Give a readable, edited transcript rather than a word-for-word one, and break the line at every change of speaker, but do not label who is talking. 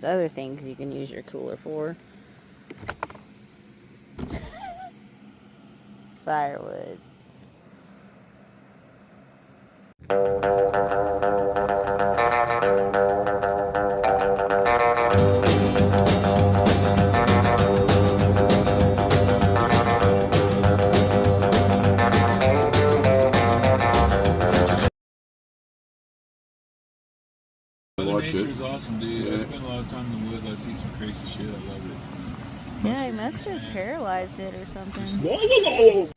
other things you can use your cooler for. Firewood.
Nature's awesome, dude. I spend a lot of time in the woods. I see some crazy shit. I love it.
Yeah, he must have paralyzed it or something.
Whoa, whoa, whoa, whoa.